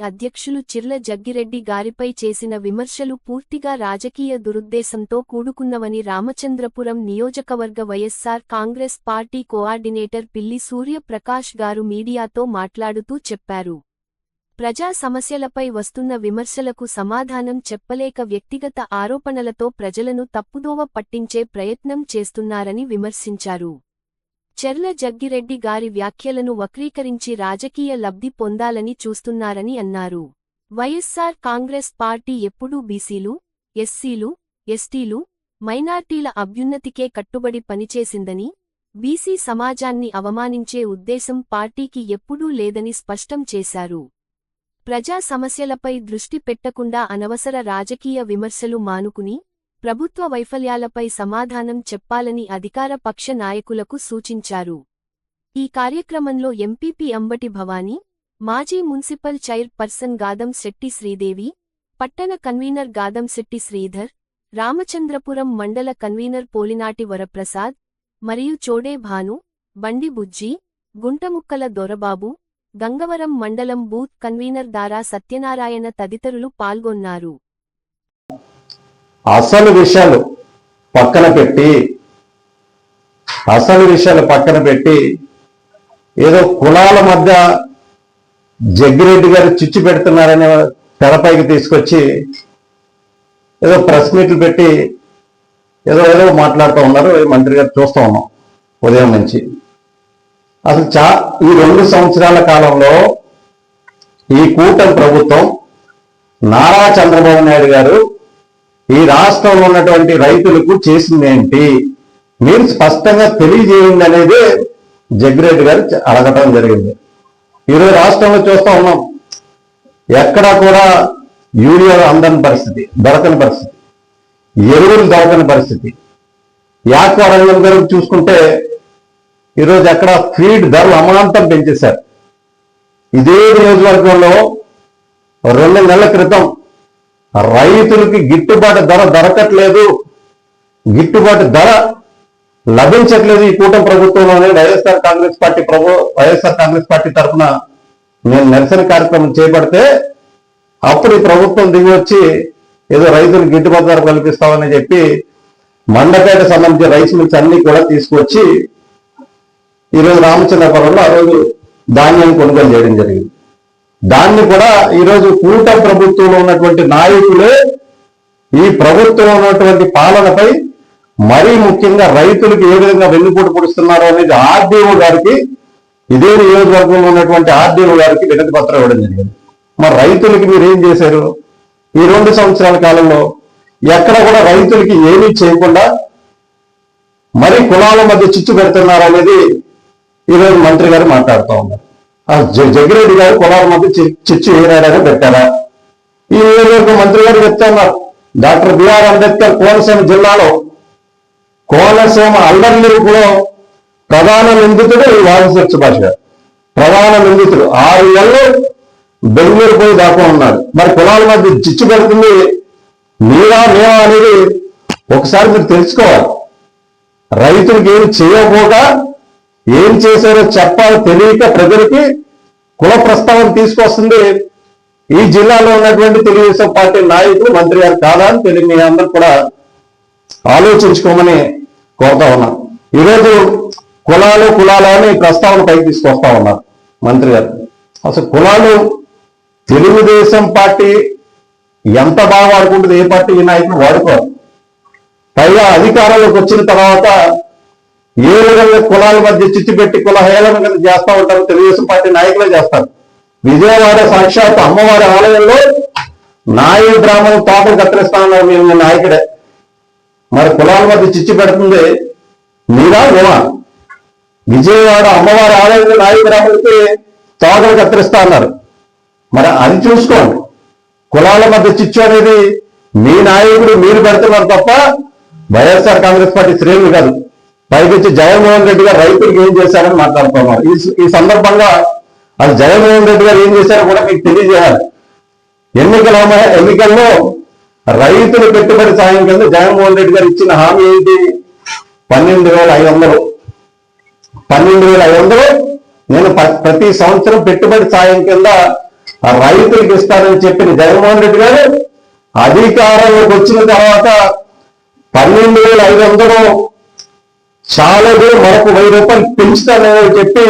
అధ్యక్షులు చిర్ల జగ్గిరెడ్డి గారిపై చేసిన విమర్శలు పూర్తిగా రాజకీయ దురుద్దేశంతో కూడుకున్నవని రామచంద్రపురం నియోజకవర్గ వైఎస్సార్ కాంగ్రెస్ పార్టీ కోఆర్డినేటర్ పిల్లి సూర్యప్రకాష్ గారు మీడియాతో మాట్లాడుతూ చెప్పారు. ప్రజా సమస్యలపై వస్తున్న విమర్శలకు సమాధానం చెప్పలేక వ్యక్తిగత ఆరోపణలతో ప్రజలను తప్పుదోవ పట్టించే ప్రయత్నం చేస్తున్నారని విమర్శించారు. చెర్ల జగ్గిరెడ్డి గారి వ్యాఖ్యలను వక్రీకరించి రాజకీయ లబ్ధి పొందాలని చూస్తున్నారని అన్నారు. వైఎస్సార్ కాంగ్రెస్ పార్టీ ఎప్పుడూ బీసీలు, ఎస్సీలు, ఎస్టీలు, మైనార్టీల అభ్యున్నతికే కట్టుబడి పనిచేసిందని, బీసీ సమాజాన్ని అవమానించే ఉద్దేశం పార్టీకి ఎప్పుడూ లేదని స్పష్టం చేశారు. ప్రజా సమస్యలపై దృష్టి పెట్టకుండా అనవసర రాజకీయ విమర్శలు మానుకుని, ప్రభుత్వ వైఫల్యాలపై సమాధానం చెప్పాలని అధికార పక్ష నాయకులకు సూచించారు. ఈ కార్యక్రమంలో ఎంపీపీ అంబటి భవానీ, మాజీ municipal chair person Gadam Shetti Sridevi, పట్టణ కన్వీనర్ గాదం శెట్టి శ్రీధర్, రామచంద్రపురం మండల కన్వీనర్ పోలినాటి వరప్రసాద్, మరియు చోడే భాను, బండి బుజ్జి, గుంటముక్కల దొరబాబు, గంగవరం మండలం బూత్ కన్వీనర్ దారా సత్యనారాయణ తదితరులు పాల్గొన్నారు. అసలు విషయాలు పక్కన పెట్టి ఏదో కులాల మధ్య జగ్గిరెడ్డి గారు చిచ్చు పెడుతున్నారనే తెరపైకి తీసుకొచ్చి ఏదో ప్రెస్ మీట్లు పెట్టి ఏదో మాట్లాడుతూ ఉన్నారు. మంత్రి గారు చూస్తూ ఉన్నాం ఉదయం నుంచి. అసలు ఈ 2 సంవత్సరాల కాలంలో ఈ కూటమి ప్రభుత్వం నారా చంద్రబాబు నాయుడు గారు ఈ రాష్ట్రంలో ఉన్నటువంటి రైతులకు చేసిందేంటి మీరు స్పష్టంగా తెలియజేయండి అనేది జగ్గిరెడ్డి గారు అడగటం జరిగింది. ఈరోజు రాష్ట్రంలో చూస్తూ ఉన్నాం, ఎక్కడా కూడా యూరియా దొరకని పరిస్థితి, ఎరువులు దొరకని పరిస్థితి. యాక్వా రంగం గురించి చూసుకుంటే ఈరోజు ఎక్కడ ఫీడ్ ధరలు అమాంతం పెంచేశారు. ఇదే నియోజకవర్గంలో 2 నెలల క్రితం రైతులకి గిట్టుబాటు ధర దొరకట్లేదు, గిట్టుబాటు ధర లభించట్లేదు ఈ కూటమి ప్రభుత్వంలోనే వైఎస్ఆర్ కాంగ్రెస్ పార్టీ తరఫున నేను నిరసన కార్యక్రమం చేపడితే అప్పుడు ఈ ప్రభుత్వం దిగి వచ్చి ఏదో రైతులకు గిట్టుబాటు ధర కల్పిస్తామని చెప్పి మండపేట సంబంధించిన రైస్ మిల్స్ అన్ని కూడా తీసుకొచ్చి ఈరోజు రామచంద్రపురంలో ఆ రోజు ధాన్యాన్ని కొనుగోలు చేయడం జరిగింది. దాన్ని కూడా ఈరోజు కూటమి ప్రభుత్వంలో ఉన్నటువంటి నాయకులే ఈ ప్రభుత్వంలో ఉన్నటువంటి పాలనపై మరీ ముఖ్యంగా రైతులకు ఏ విధంగా వెన్నుపోటు పొడుస్తున్నారో అనేది ఆర్డీఓ గారికి, ఇదే నియోజకవర్గంలో ఉన్నటువంటి ఆర్డీఓ గారికి వినతి పత్రం ఇవ్వడం జరిగింది. మరి రైతులకి మీరు ఏం చేశారు? ఈ 2 సంవత్సరాల కాలంలో ఎక్కడ కూడా రైతులకి ఏమీ చేయకుండా మరి కులాల మధ్య చిచ్చు పెడుతున్నారు అనేది ఈరోజు మంత్రి గారు మాట్లాడుతూ ఉన్నారు. జగ్గిరెడ్డి గారు కులాల మధ్య చిచ్చు ఏనాడని పెట్టారా? ఈ నియోజకవర్గ మంత్రి గారు చెప్తా ఉన్నారు, డాక్టర్ బిఆర్ అంబేద్కర్ కోనసీమ జిల్లాలో కోనసీమ అల్లర్లో ప్రధాన నిందితుడు ఈ వారసత్వ సుభాష్ గారు. ప్రధాన నిందితుడు 6 నెలలు బెంగళూరు పోయి దాకా ఉన్నాడు. మరి కులాల మధ్య చిచ్చు పెడుతుంది మేమా అనేది ఒకసారి మీరు తెలుసుకోవాలి. రైతులకు ఏమి చేయకపోగా ఏం చేశారో చెప్పాలో తెలియక ప్రజలకి కుల ప్రస్తావన తీసుకొస్తుంది ఈ జిల్లాలో ఉన్నటువంటి తెలుగుదేశం పార్టీ నాయకులు, మంత్రి గారు కాదా అని మీ అందరూ కూడా ఆలోచించుకోమని కోరుతా ఉన్నాం. ఈరోజు కులాలు అని ప్రస్తావన పైకి తీసుకొస్తా ఉన్నారు మంత్రి గారు. అసలు కులాలు తెలుగుదేశం పార్టీ ఎంత బాగా వాడుకుంటుంది, ఏ పార్టీ ఈ నాయకులు వాడుకోరు. పైగా అధికారంలోకి వచ్చిన తర్వాత ఏ విధంగా కులాల మధ్య చిచ్చు పెట్టి కుల హేళన కింద చేస్తూ ఉంటారు తెలుగుదేశం పార్టీ నాయకులే చేస్తారు. విజయవాడ సాక్షాత్ అమ్మవారి ఆలయంలో నాయ బ్రాహ్మణులు తోటలు కత్తిరిస్తా ఉన్నారు మేము నాయకుడే. మరి కులాల మధ్య చిచ్చు పెడుతుంది మీరా మేమా? విజయవాడ అమ్మవారి ఆలయంలో నాయ బ్రాహ్మణులకి తోటలు కత్తిరిస్తా ఉన్నారు. మరి అది చూసుకోండి. కులాల మధ్య చిచ్చు అనేది మీ నాయకుడు మీరు పెడుతున్నారు తప్ప వైఎస్ఆర్ కాంగ్రెస్ పార్టీ శ్రేణులు కాదు. పైకొచ్చి జగన్మోహన్ రెడ్డి గారు రైతులకు ఏం చేశారని మాట్లాడుతున్నారు. ఈ సందర్భంగా అది జగన్మోహన్ రెడ్డి గారు ఏం చేశారో కూడా మీకు తెలియజేయాలి. ఎన్నికల్లో రైతుల పెట్టుబడి సాయం కింద జగన్మోహన్ రెడ్డి గారు ఇచ్చిన హామీ ఏంటి? 12,500. 12,500 నేను ప్రతి సంవత్సరం పెట్టుబడి సాయం కింద ఆ రైతులకు ఇస్తారని చెప్పిన జగన్మోహన్ రెడ్డి గారు అధికారంలోకి వచ్చిన తర్వాత 12,500 చాలదు మరొక 1,000 రూపాయలు పెంచుతానని చెప్పి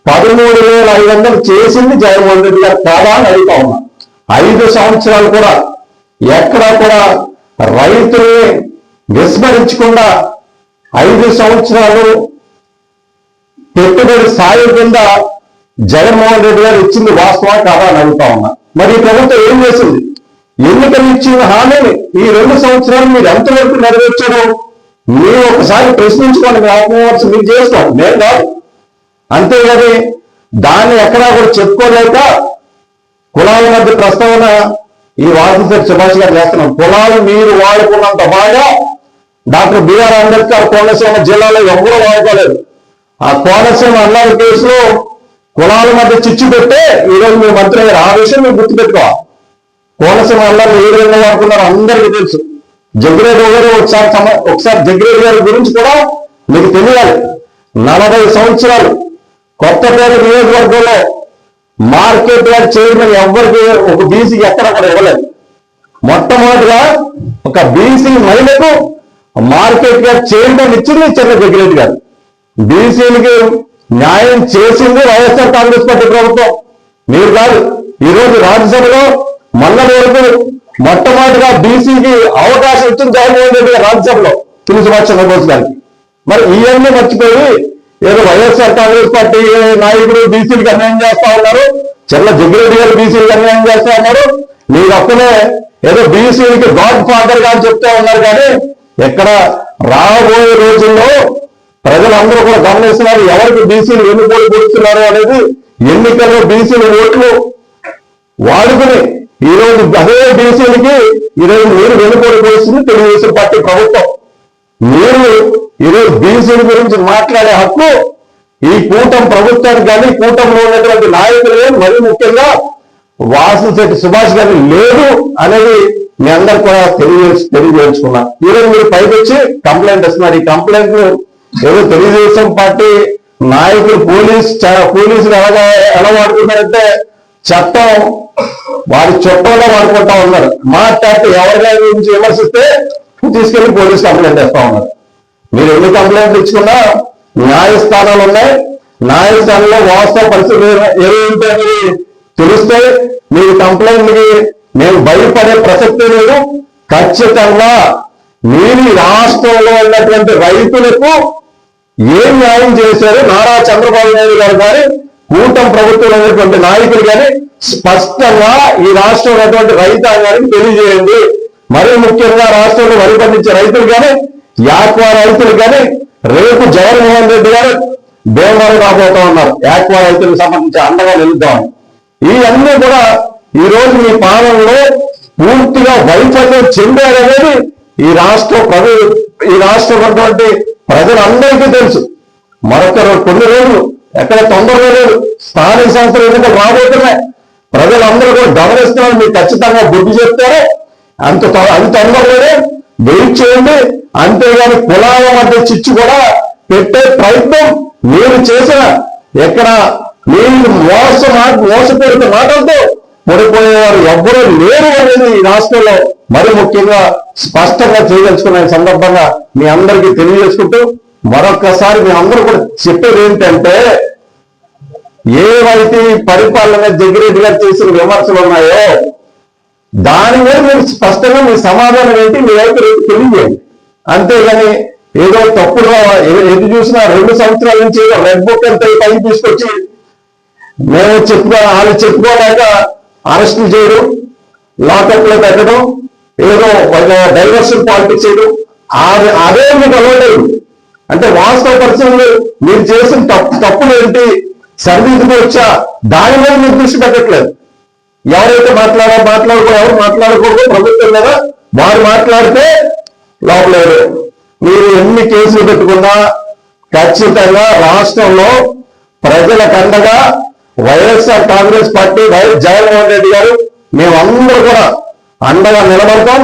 13,500 చేసింది జగన్మోహన్ రెడ్డి గారు కాదా అని అడుగుతా ఉన్నా. 5 సంవత్సరాలు కూడా ఎక్కడా కూడా రైతుల్ని విస్మరించకుండా 5 సంవత్సరాలు పెట్టుబడి సాయం కింద జగన్మోహన్ రెడ్డి గారు ఇచ్చింది వాస్తవం కాదా అని అడుగుతా ఉన్నా. మరి ఈ ప్రభుత్వం ఏం చేసింది? ఎన్నికలు ఇచ్చిన హామీని ఈ 2 సంవత్సరాలు మీరు ఎంతవరకు నెరవేర్చారు? మీరు ఒకసారి ప్రశ్నించుకోండి. మీ ఆత్మవిమర్శ మీరు చేస్తాం, నేను కాదు. అంతేగాని దాన్ని ఎక్కడా కూడా చెప్పుకోలేక కులాల మధ్య ప్రస్తావన ఈ వాసంశెట్టి సుభాష్ గారు చేస్తున్నాం. కులాలు మీరు వాడుకున్నంత బాగా డాక్టర్ బిఆర్ అంబేద్కర్ కోనసీమ జిల్లాలో ఎవరూ వాడుకోలేదు. ఆ కోనసీమ అల్లర్ల కేసులో కులాల మధ్య చిచ్చు పెట్టే ఈరోజు మీ మంత్రి గారు ఆ విషయం మీరు గుర్తుపెట్టుకోవాలి. కోనసీమ అల్లర్లు ఏ విధంగా వాడుకున్నారో అందరికీ తెలుసు. జగ్గిరెడ్డి గారు ఒకసారి జగ్గిరెడ్డి గారి గురించి కూడా మీకు తెలియాలి. 40 సంవత్సరాలు కొత్తపేట నియోజకవర్గంలో మార్కెట్ యార్డ్ చైర్మన్ ఎవరికి ఒక బీసీకి ఎక్కడ కూడా ఇవ్వలేదు. మొట్టమొదటిగా ఒక బీసీ మహిళకు మార్కెట్ యార్డ్ చైర్మన్ ఇచ్చింది చెన్న జగ్గిరెడ్డి గారు. బీసీలకి న్యాయం చేసింది వైఎస్ఆర్ కాంగ్రెస్ పార్టీ ప్రభుత్వం, మీరు కాదు. ఈరోజు రాజ్యసభలో మొన్నటి వరకు మొట్టమొదటిగా బీసీకి అవకాశం ఇచ్చింది జగన్మోహన్ రెడ్డి గారు రాజ్యసభలో పిల్లి సుభాష్ చంద్రబోస్ గారికి. మరి ఇవన్నీ మర్చిపోయి ఏదో వైఎస్ఆర్ కాంగ్రెస్ పార్టీ నాయకుడు బీసీలకు అన్యాయం చేస్తా ఉన్నారు, చెల్ల జగ్గిరెడ్డి గారు బీసీలకు అన్యాయం చేస్తా ఉన్నారు. మీరు అప్పుడే ఏదో బీసీలకి గాడ్ ఫాదర్ గా చెప్తా ఉన్నారు. కానీ ఎక్కడ రాబోయే రోజుల్లో ప్రజలందరూ కూడా గమనిస్తున్నారు ఎవరికి బీసీలు వెన్నుపోటు పొడుస్తున్నారు అనేది. ఎన్నికల్లో బీసీల ఓట్లు వాడుకుని ఈరోజు అదే బీసీలకి ఈరోజు మీరు వెన్నుపోటు పొడుస్తుంది తెలుగుదేశం పార్టీ ప్రభుత్వం. మీరు ఈరోజు బీసీల గురించి మాట్లాడే హక్కు ఈ కూటమి ప్రభుత్వానికి కానీ కూటమిలో ఉన్నటువంటి నాయకులు మరీ ముఖ్యంగా వాసంశెట్టి సుభాష్ గారికి లేదు అనేది మీ అందరు కూడా తెలియజేసుకున్నారు. ఈరోజు మీరు పైకి వచ్చి కంప్లైంట్ ఇస్తున్నారు. ఈ కంప్లైంట్ ఏదో తెలుగుదేశం పార్టీ నాయకులు పోలీసులు ఎలా వాడుతున్నారంటే చట్టం వారి చట్టంలో వాడుకుంటా ఉన్నారు. మాట్లాడితే ఎవరికైనా గురించి విమర్శిస్తే తీసుకెళ్లి పోలీసు కంప్లైంట్ వేస్తా ఉన్నారు. మీరు ఎన్ని కంప్లైంట్లు ఇచ్చుకున్నా న్యాయస్థానాలు ఉన్నాయి. న్యాయస్థానంలో వాస్తవ పరిస్థితులు ఏమేంటని తెలిస్తే మీరు కంప్లైంట్కి మేము భయపడే ప్రసక్తే లేదు. ఖచ్చితంగా మీరు రాష్ట్రంలో ఉన్నటువంటి రైతులకు ఏం న్యాయం చేశారు నారా చంద్రబాబు నాయుడు గారు కానీ కూటమి ప్రభుత్వంలో ఉన్నటువంటి నాయకులు కానీ స్పష్టంగా ఈ రాష్ట్రంలో ఉన్నటువంటి రైతాంగానికి తెలియజేయండి. మరీ ముఖ్యంగా రాష్ట్రంలో వరి పండించే రైతులు కానీ యాక్వా రైతులు కానీ రేపు జగన్మోహన్ రెడ్డి గారు భీమవరం రాబోతా ఉన్నారు. యాక్వా రైతులకు సంబంధించి అండగా నిలుద్దామని. ఇవన్నీ కూడా ఈ రోజు మీ పాలనలో పూర్తిగా వైఫల్యం చెందారనేది ఈ రాష్ట్రంలో ఉన్నటువంటి ప్రజలందరికీ తెలుసు. మరొక కొన్ని రోజులు ఎక్కడ తొందరగా లేదు. స్థానిక సంస్థల ఎన్నికలు రాబోతున్నాయి. ప్రజలందరూ కూడా గమనిస్తున్నారు. మీరు ఖచ్చితంగా బుద్ధి చెప్తారు. అంత తొందరగానే వెయిట్ చేయండి. అంతేగాని కులాల మధ్య చిచ్చు కూడా పెట్టే ప్రయత్నం మీరు చేసిన ఎక్కడ మీరు మోసపూరిత మాటలతో పడిపోయేవారు ఎవ్వరూ లేరు అనేది ఈ రాష్ట్రంలో మరి ముఖ్యంగా స్పష్టంగా చేయదలుచుకున్న సందర్భంగా మీ అందరికీ తెలియజేసుకుంటూ మరొక్కసారి మీ అందరూ కూడా చెప్పేది ఏంటంటే ఏవైతే పరిపాలన జగ్గిరెడ్డి గారు చేసిన విమర్శలు ఉన్నాయో దాని మీద మీరు స్పష్టంగా మీ సమాధానం ఏంటి మీ వైపు తెలియజేయండి. అంతేగాని ఏదో తప్పుగా ఎటు చూసినా 2 సంవత్సరాల నుంచి ఏదో రెడ్ బుక్ అంతా పైకి తీసుకొచ్చి మేము వాళ్ళు చెప్పుకోలేక అరెస్టులు చేయడం, లాకప్ లో పెట్టడం, ఏదో డైవర్షన్ పాలిటిక్స్ చేయడం అదే మీకు అలవాటు. అంటే వాస్తవ పరిస్థితులు మీరు చేసిన తప్పులు ఏంటి సరిదిద్దుకొచ్చా దాని మీద మీరు దృష్టి పెట్టట్లేదు. ఎవరైతే ఎవరు మాట్లాడకూడదు ప్రభుత్వం మీద వారు మాట్లాడితే లోపలేదు. మీరు ఎన్ని కేసులు పెట్టుకున్నా ఖచ్చితంగా రాష్ట్రంలో ప్రజలకు అండగా వైఎస్ఆర్ కాంగ్రెస్ పార్టీ జగన్మోహన్ రెడ్డి గారు మేమందరూ కూడా అండగా నిలబడతాం.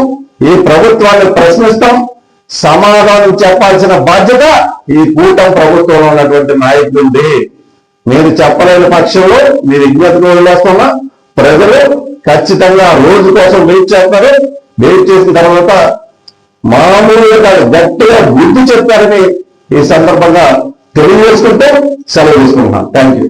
ఈ ప్రభుత్వాన్ని ప్రశ్నిస్తాం. సమాధానం చెప్పాల్సిన బాధ్యత ఈ కూటమి ప్రభుత్వంలో ఉన్నటువంటి నాయకులుంది. మీరు చెప్పలేని పక్షంలో మీరు విజ్ఞతకు వదిలేస్తున్నా ప్రజలు ఖచ్చితంగా ఆ రోజు కోసం వెయిట్ చేస్తారు. వెయిట్ చేసిన తర్వాత మామూలుగా కాదు, గట్టిగా బుద్ధి చెప్తారని ఈ సందర్భంగా తెలియజేసుకుంటూ సెలవు తీసుకుంటున్నాను. Thank you.